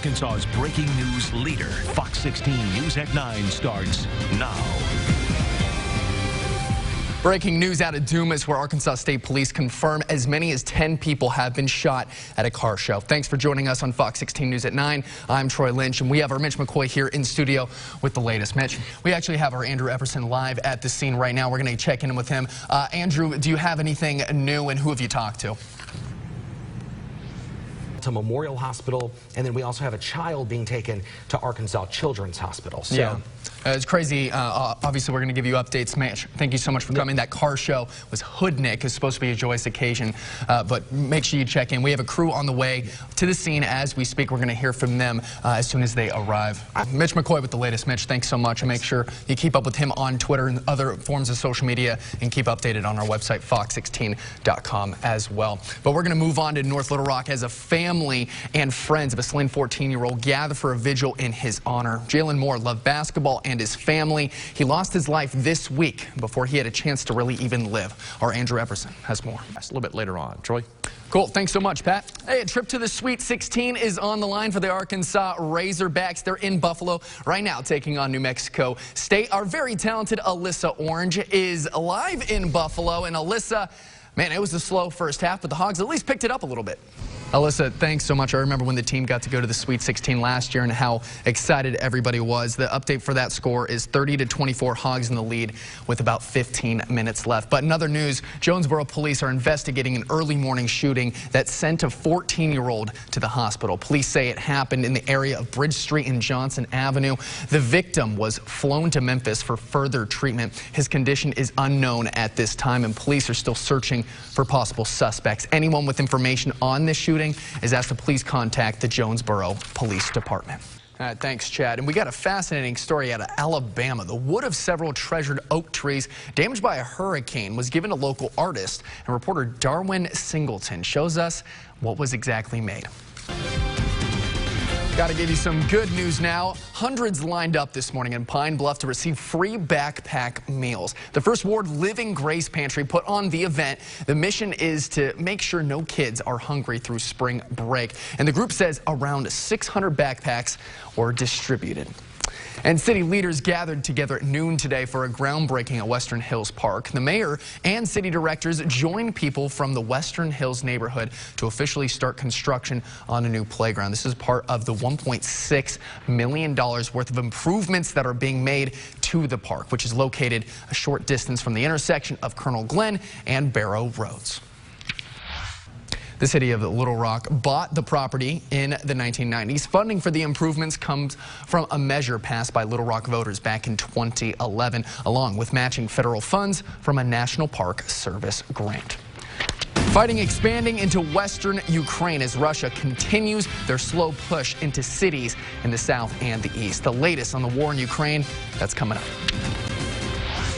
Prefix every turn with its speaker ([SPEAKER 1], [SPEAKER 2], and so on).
[SPEAKER 1] Arkansas's breaking news leader. Fox 16 News at 9 starts now.
[SPEAKER 2] Breaking news out of Dumas, where Arkansas State Police confirm as many as 10 people have been shot at a car show. Thanks for joining us on Fox 16 News at 9. I'm Troy Lynch, and we have our Mitch McCoy here in studio with the latest. Mitch, we actually have our Andrew Epperson live at the scene right now. We're going to check in with him. Andrew, do you have anything new, and who have you talked to?
[SPEAKER 3] To Memorial Hospital, and then we also have a child being taken to Arkansas Children's Hospital. So.
[SPEAKER 2] Yeah. It's crazy. Obviously, we're going to give you updates. Mitch, thank you so much for coming. That car show was Hoodnick. It's supposed to be a joyous occasion, but make sure you check in. We have a crew on the way to the scene as we speak. We're going to hear from them as soon as they arrive. Mitch McCoy with the latest. Mitch, thanks so much. And make sure you keep up with him on Twitter and other forms of social media, and keep updated on our website, fox16.com as well. But we're going to move on to North Little Rock as a family and friends of a slain 14-year-old gather for a vigil in his honor. Jalen Moore loved basketball and his family. He lost his life this week before he had a chance to really even live. Our Andrew Epperson has more.
[SPEAKER 4] That's a little bit later on. Troy?
[SPEAKER 2] Cool. Thanks so much, Pat. Hey, a trip to the Sweet 16 is on the line for the Arkansas Razorbacks. They're in Buffalo right now, taking on New Mexico State. Our very talented Alyssa Orange is live in Buffalo. And Alyssa, man, it was a slow first half, but the Hogs at least picked it up a little bit. Alyssa, thanks so much. I remember when the team got to go to the Sweet 16 last year and how excited everybody was. The update for that score is 30-24 Hogs in the lead with about 15 minutes left. But in other news, Jonesboro police are investigating an early morning shooting that sent a 14-year-old to the hospital. Police say it happened in the area of Bridge Street and Johnson Avenue. The victim was flown to Memphis for further treatment. His condition is unknown at this time, and police are still searching for possible suspects. Anyone with information on this shooting is asked to please contact the Jonesboro Police Department. Thanks, Chad. And we got a fascinating story out of Alabama. The wood of several treasured oak trees damaged by a hurricane was given to local artist, and reporter Darwin Singleton shows us what was exactly made. Got to give you some good news now. Hundreds lined up this morning in Pine Bluff to receive free backpack meals. The First Ward Living Grace Pantry put on the event. The mission is to make sure no kids are hungry through spring break. And the group says around 600 backpacks were distributed. And city leaders gathered together at noon today for a groundbreaking at Western Hills Park. The mayor and city directors joined people from the Western Hills neighborhood to officially start construction on a new playground. This is part of the $1.6 million worth of improvements that are being made to the park, which is located a short distance from the intersection of Colonel Glenn and Barrow Roads. The city of Little Rock bought the property in the 1990s. Funding for the improvements comes from a measure passed by Little Rock voters back in 2011, along with matching federal funds from a National Park Service grant. Fighting expanding into western Ukraine as Russia continues their slow push into cities in the south and the east. The latest on the war in Ukraine, that's coming up.